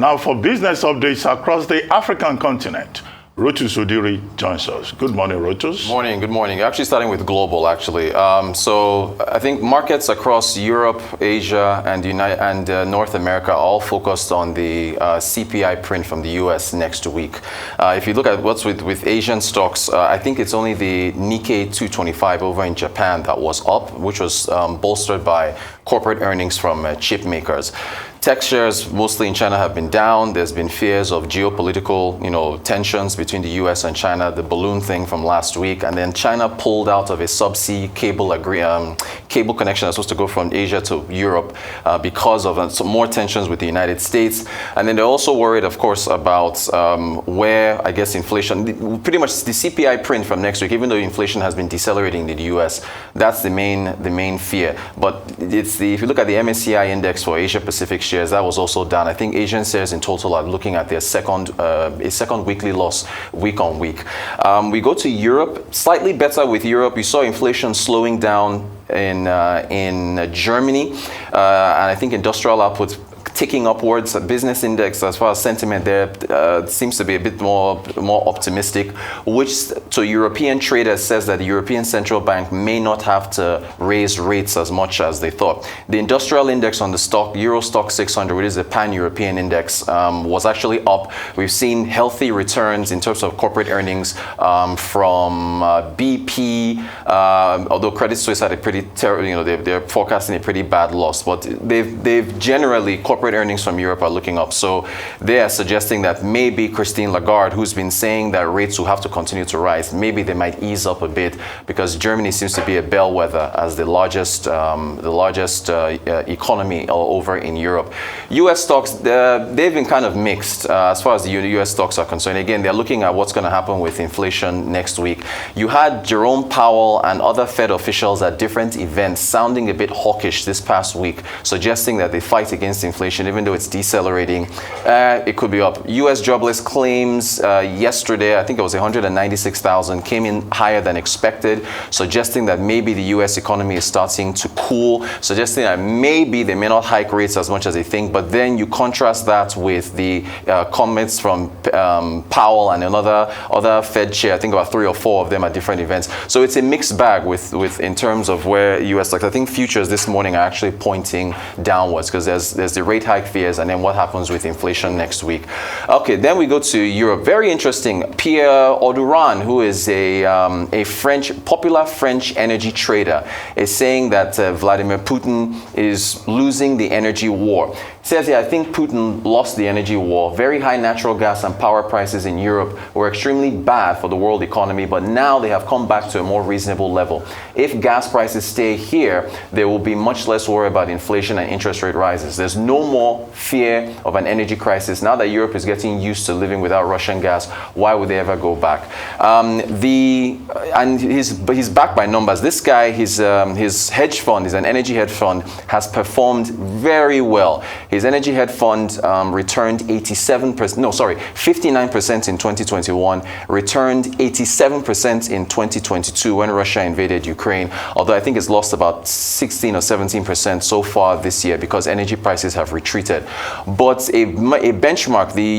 Now for business updates across the African continent, Rotus Odiri joins us. Good morning, Rotus. Morning, good morning. Actually starting with global, actually. So I think markets across Europe, Asia, and North America are all focused on the CPI print from the US next week. If you look at what's with Asian stocks, I think it's only the Nikkei 225 over in Japan that was up, which was bolstered by corporate earnings from chip makers. Tech shares, mostly in China, have been down. There's been fears of geopolitical, tensions between the U.S. and China, the balloon thing from last week, and then China pulled out of a subsea cable connection that's supposed to go from Asia to Europe because of some more tensions with the United States. And then they're also worried, of course, about where, I guess, inflation, pretty much the CPI print from next week, even though inflation has been decelerating in the U.S., that's the main fear. But if you look at the MSCI index for Asia Pacific shares, that was also down. I think Asian shares in total are looking at their second weekly loss week on week. We go to Europe, slightly better with Europe. You saw inflation slowing down in Germany, and I think industrial output ticking upwards. Business index, as far as sentiment there, seems to be a bit more optimistic, which to European traders says that the European Central Bank may not have to raise rates as much as they thought. The industrial index on the Euro Stock 600, which is a pan-European index, was actually up. We've seen healthy returns in terms of corporate earnings from BP, although Credit Suisse had a pretty terrible, they're forecasting a pretty bad loss, but they've generally, corporate earnings from Europe are looking up. So they are suggesting that maybe Christine Lagarde, who's been saying that rates will have to continue to rise, maybe they might ease up a bit, because Germany seems to be a bellwether as the largest economy over in Europe. U.S. stocks, they've been kind of mixed as far as the U.S. stocks are concerned. Again, they're looking at what's going to happen with inflation next week. You had Jerome Powell and other Fed officials at different events sounding a bit hawkish this past week, suggesting that the fight against inflation, even though it's decelerating, it could be up. U.S. jobless claims yesterday, I think it was 196,000, came in higher than expected, suggesting that maybe the U.S. economy is starting to cool, suggesting that maybe they may not hike rates as much as they think. But then you contrast that with the comments from Powell and other Fed chair, I think about 3 or 4 of them at different events. So it's a mixed bag with in terms of where U.S. stocks. I think futures this morning are actually pointing downwards, because there's the rate hike fears, and then what happens with inflation next week. Okay, then we go to Europe. Very interesting. Pierre Auduran, who is a popular French energy trader, is saying that Vladimir Putin is losing the energy war. Says here, I think Putin lost the energy war. Very high natural gas and power prices in Europe were extremely bad for the world economy, but now they have come back to a more reasonable level. If gas prices stay here, there will be much less worry about inflation and interest rate rises. There's no more fear of an energy crisis. Now that Europe is getting used to living without Russian gas, why would they ever go back? And he's backed by numbers. This guy, his hedge fund, is an energy hedge fund, has performed very well. His energy hedge fund returned 59% in 2021, returned 87% in 2022 when Russia invaded Ukraine, although I think it's lost about 16 or 17% so far this year because energy prices have retreated. But a benchmark, the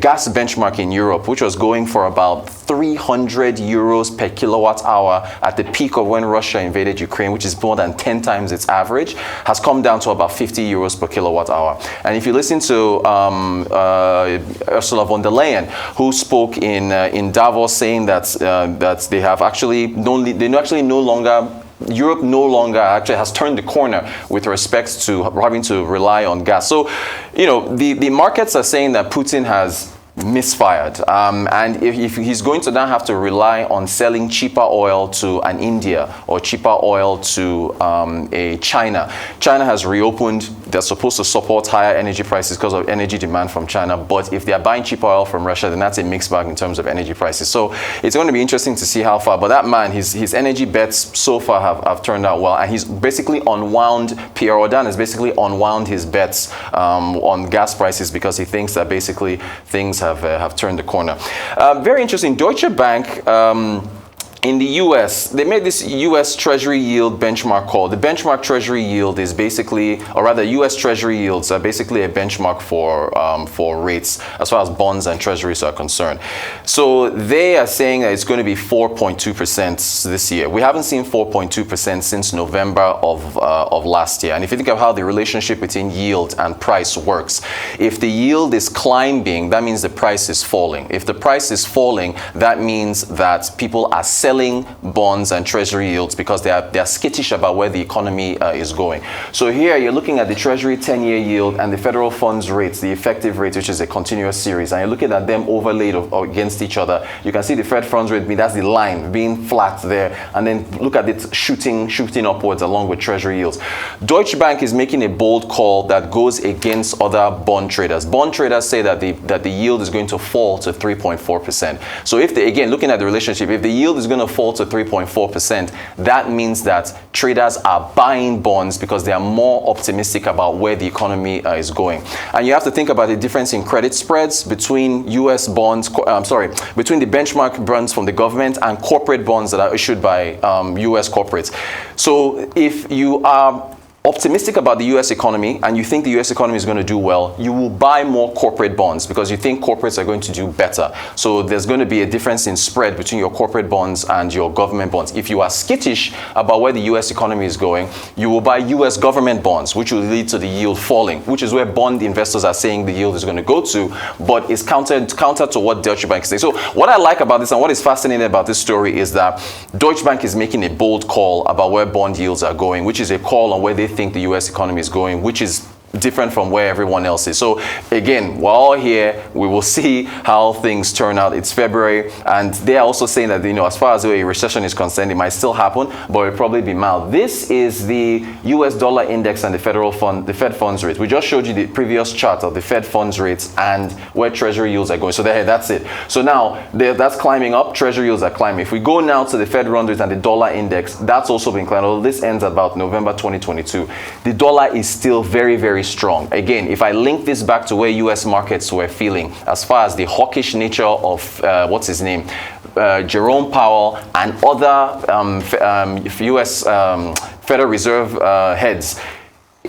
gas benchmark in Europe, which was going for about 300 euros per kilowatt hour at the peak of when Russia invaded Ukraine, which is more than 10 times its average, has come down to about 50 euros per kilowatt hour. And if you listen to Ursula von der Leyen, who spoke in Davos, saying that they have actually Europe no longer actually has turned the corner with respect to having to rely on gas. So, the markets are saying that Putin has misfired, and if he's going to now have to rely on selling cheaper oil to an India or cheaper oil to a China has reopened. They're supposed to support higher energy prices because of energy demand from China, but if they're buying cheaper oil from Russia, then that's a mixed bag in terms of energy prices. So it's going to be interesting to see how far, but that man, his energy bets so far have turned out well, and he's basically unwound, Pierre Audin has basically unwound his bets on gas prices because he thinks that basically things have turned the corner. Very interesting. Deutsche Bank in the US, they made this US Treasury yield benchmark call. The benchmark Treasury yield is basically, or rather US Treasury yields are basically a benchmark for rates as far as bonds and treasuries are concerned. So they are saying that it's going to be 4.2% this year. We haven't seen 4.2% since November of last year. And if you think of how the relationship between yield and price works, if the yield is climbing, that means the price is falling. If the price is falling, that means that people are selling bonds and treasury yields because they are skittish about where the economy is going. So here you're looking at the treasury 10-year yield and the federal funds rates, the effective rate, which is a continuous series, and you're looking at them overlaid against each other. You can see the Fed funds rate, that's the line being flat there, and then look at it shooting upwards along with treasury yields. Deutsche Bank is making a bold call that goes against other bond traders. Bond traders say that the yield is going to fall to 3.4%. So if again, looking at the relationship, if the yield is going to fall to 3.4%, that means that traders are buying bonds because they are more optimistic about where the economy is going. And you have to think about the difference in credit spreads between US bonds, between the benchmark bonds from the government and corporate bonds that are issued by US corporates. So if you are optimistic about the US economy and you think the US economy is going to do well, you will buy more corporate bonds because you think corporates are going to do better. So there's going to be a difference in spread between your corporate bonds and your government bonds. If you are skittish about where the US economy is going, you will buy US government bonds, which will lead to the yield falling, which is where bond investors are saying the yield is going to go to, but it's counter to what Deutsche Bank is saying. So what I like about this and what is fascinating about this story is that Deutsche Bank is making a bold call about where bond yields are going, which is a call on where they think the US economy is going, which is different from where everyone else is. So again, we're all here. We will see how things turn out. It's February, and they are also saying that, as far as a recession is concerned, it might still happen, but it'll probably be mild. This is the US dollar index and the the Fed funds rate. We just showed you the previous chart of the Fed funds rates and where treasury yields are going. So there, that's it. So now that's climbing up. Treasury yields are climbing. If we go now to the Fed funds rate and the dollar index, that's also been climbing. Although this ends about November 2022. The dollar is still very, very strong. Again, if I link this back to where US markets were feeling as far as the hawkish nature of Jerome Powell and other US Federal Reserve heads,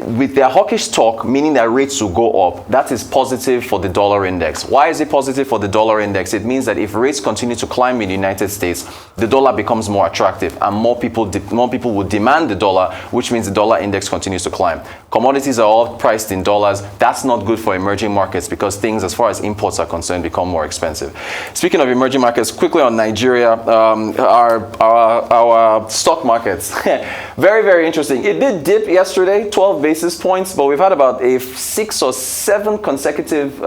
with their hawkish talk, meaning that rates will go up, that is positive for the dollar index. Why is it positive for the dollar index? It means that if rates continue to climb in the United States, the dollar becomes more attractive and more people will demand the dollar, which means the dollar index continues to climb. Commodities are all priced in dollars. That's not good for emerging markets because things, as far as imports are concerned, become more expensive. Speaking of emerging markets, quickly on Nigeria, our stock markets, very, very interesting. It did dip yesterday, 12 basis points, but we've had about a 6 or 7 consecutive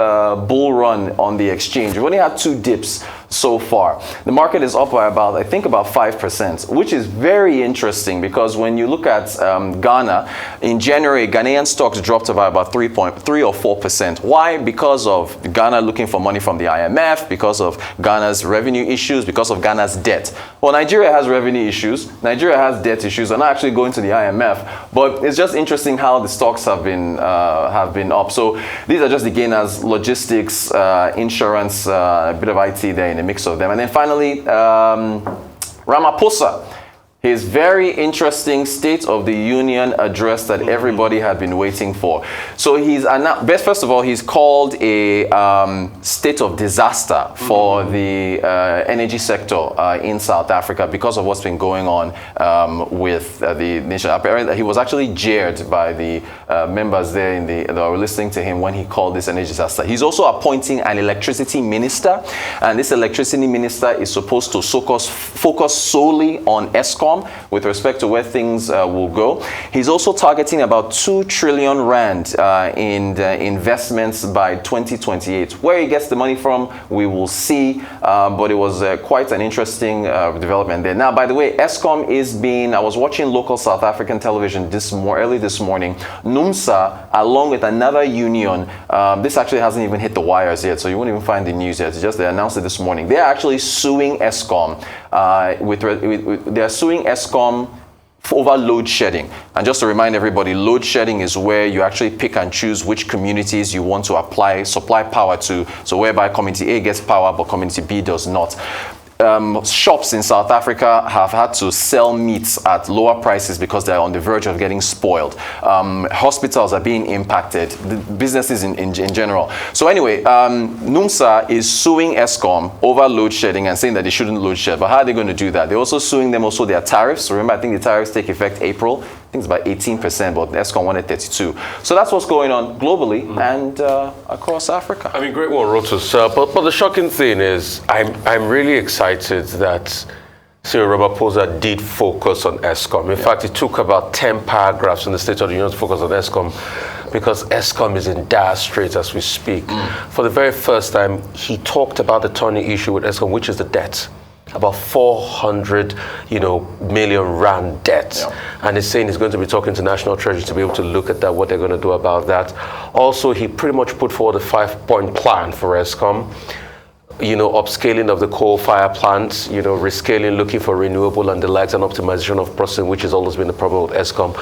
bull run on the exchange. We've only had 2 dips so far. The market is up by about 5%, which is very interesting because when you look at Ghana, in January, Ghanaian stocks dropped by about 3 or 4%. Why? Because of Ghana looking for money from the IMF, because of Ghana's revenue issues, because of Ghana's debt. Well, Nigeria has revenue issues, Nigeria has debt issues. I'm not actually going to the IMF, but it's just interesting how the stocks have been up. So these are just the gainers: logistics, insurance, a bit of IT there in a mix of them. And then finally, Ramaphosa, his very interesting State of the Union address that everybody had been waiting for. So first of all, he's called a state of disaster for the energy sector in South Africa because of what's been going on with the nation. Apparently, he was actually jeered by the members there that were listening to him when he called this energy disaster. He's also appointing an electricity minister, and this electricity minister is supposed to focus solely on Eskom with respect to where things will go. He's also targeting about 2 trillion rand in investments by 2028. Where he gets the money from, we will see, but it was quite an interesting development there. Now, by the way, Eskom I was watching local South African television early this morning. NUMSA, along with another union, this actually hasn't even hit the wires yet, so you won't even find the news yet. They announced it this morning. They're actually suing Eskom. They're suing Eskom over load shedding. And just to remind everybody, load shedding is where you actually pick and choose which communities you want to supply power to. So whereby community A gets power, but community B does not. shops in South Africa have had to sell meats at lower prices because they're on the verge of getting spoiled. Hospitals are being impacted, the businesses in general. So anyway, NUMSA is suing Eskom over load shedding and saying that they shouldn't load shed. But how are they going to do that? They're also suing them also their tariffs. Remember, I think the tariffs take effect April. I think it's about 18%, but Eskom wanted 32. So that's what's going on globally and across Africa. I mean, great one, Rotus. But the shocking thing is, I'm really excited that Cyril Ramaphosa did focus on Eskom. In fact, it took about 10 paragraphs in the State of the Union to focus on Eskom, because Eskom is in dire straits as we speak. For the very first time, he talked about the thorny issue with Eskom, which is the debt. About 400, million rand debt. And he's saying he's going to be talking to National Treasury to be able to look at that, what they're going to do about that. Also, he pretty much put forward a 5-point plan for Eskom. Upscaling of the coal fire plants, rescaling, looking for renewable and the likes, and optimization of processing, which has always been the problem with Eskom.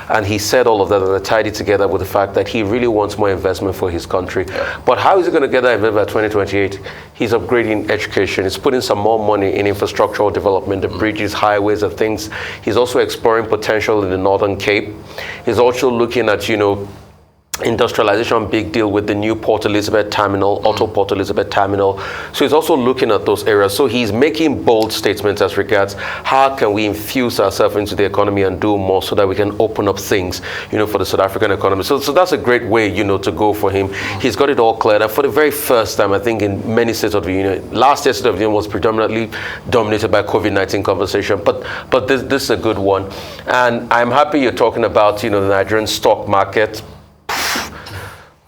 And he said all of that, and I tied it together with the fact that he really wants more investment for his country. But how is he going to get that investment by 2028? He's upgrading education. He's putting some more money in infrastructural development, the bridges, highways, and things. He's also exploring potential in the Northern Cape. He's also looking at, industrialization, big deal with the new Port Elizabeth terminal, Auto Port Elizabeth terminal. So he's also looking at those areas. So he's making bold statements as regards how can we infuse ourselves into the economy and do more so that we can open up things, for the South African economy. So that's a great way, to go for him. He's got it all cleared. And for the very first time, I think in many states of the union, last year's State of the Union was predominantly dominated by COVID-19 conversation, but this is a good one. And I'm happy you're talking about, the Nigerian stock market.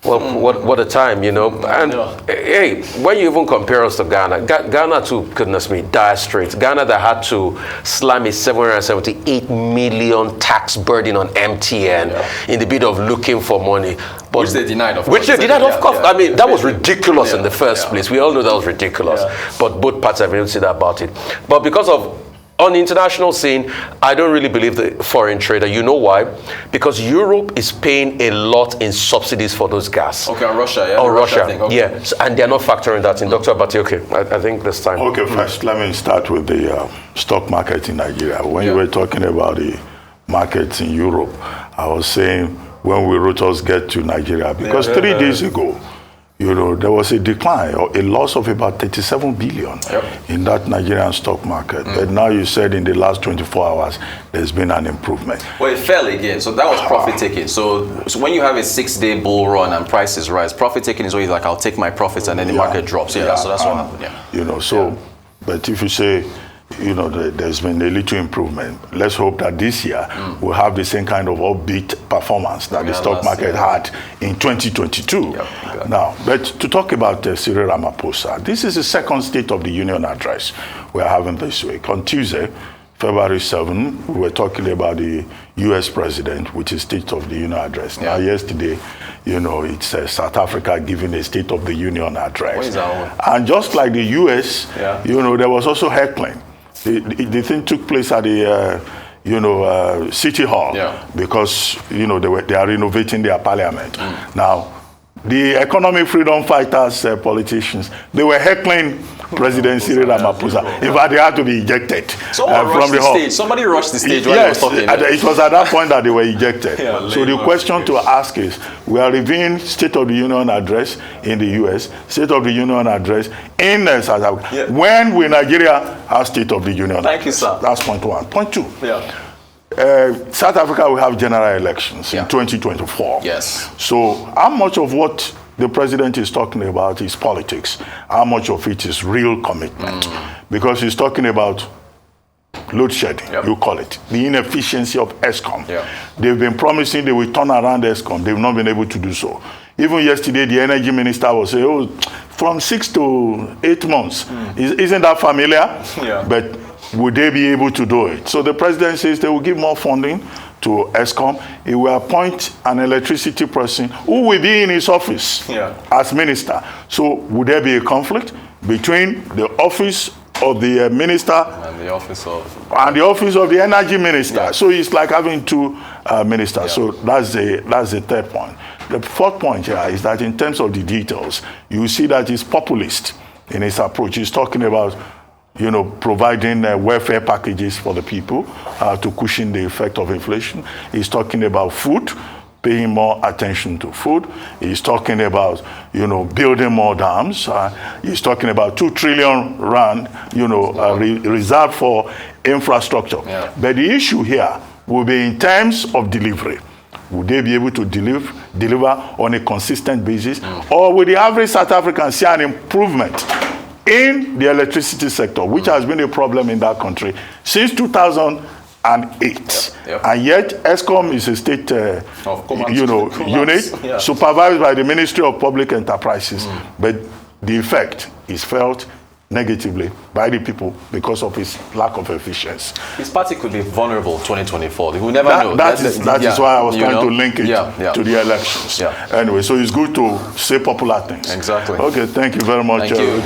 Well, what a time, And hey, when you even compare us to Ghana, Ghana too, goodness me, dire straits. Ghana that had to slam a 778 million tax burden on MTN in the bid of looking for money. But, which they denied, of course. Which they denied, of course. I mean, that was ridiculous in the first place. We all know that was ridiculous. But both parties have been able to say that about it. But because of on the international scene, I don't really believe the foreign trader. You know why? Because Europe is paying a lot in subsidies for those gas. Okay, on Russia, yeah? On Russia, thing. Okay. yeah. And they're not factoring that in. Dr. Abati, okay, I think this time. Okay, first, let me start with the stock market in Nigeria. When you were talking about the markets in Europe, I was saying when will Reuters get to Nigeria? Because 3 days ago, there was a decline or a loss of about 37 billion in that Nigerian stock market. But now you said in the last 24 hours, there's been an improvement. Well, it fell again. So that was profit taking. So when you have a 6-day bull run and prices rise, profit taking is always like, I'll take my profits and then the market drops. So that's what happened. But if you say, there's been a little improvement. Let's hope that this year we'll have the same kind of upbeat performance that the stock market had in 2022. Now, but to talk about Cyril Ramaphosa, this is the second State of the Union address we're having this week. On Tuesday, February 7, we were talking about the U.S. president, which is State of the Union address. Now, yesterday, it's South Africa giving a State of the Union address. What is that one? And just like the U.S., there was also heckling. The thing took place at the City Hall because they are renovating their parliament. Now, the economic freedom fighters, politicians, they were heckling President Cyril Ramaphosa. In fact, they had to be ejected from the hall. Stage. Somebody rushed the stage while he was talking. It was at that point that they were ejected. So the question to ask is, we are reviewing State of the Union address in the US, State of the Union address in South Africa. When will Nigeria have State of the Union Thank you, sir. That's point one. Point two. South Africa will have general elections in 2024. Yes. So how much of what the president is talking about is politics? How much of it is real commitment? Because he's talking about load shedding, you call it, the inefficiency of Eskom. They've been promising they will turn around Eskom. They've not been able to do so. Even yesterday, the energy minister was saying, from 6 to 8 months. Isn't that familiar? But would they be able to do it? So the president says they will give more funding to Eskom. He will appoint an electricity person who will be in his office as minister. So would there be a conflict between the office of the minister and the office of the energy minister? So it's like having two ministers. So that's the third point. The fourth point here is that in terms of the details, you see that he's populist in his approach. He's talking about providing welfare packages for the people to cushion the effect of inflation. He's talking about food, paying more attention to food. He's talking about, building more dams. He's talking about 2 trillion rand, reserved for infrastructure. Yeah. But the issue here will be in terms of delivery. Will they be able to deliver on a consistent basis? Or will the average South African see an improvement in the electricity sector, which has been a problem in that country since 2008? Yep. And yet, ESCOM is a state unit supervised by the Ministry of Public Enterprises. But the effect is felt negatively by the people because of his lack of efficiency. His party could be vulnerable 2024. We never know. That is why I was trying to link it to the elections. Yeah. Anyway, so it's good to say popular things. Exactly. Okay, thank you very much. Thank you.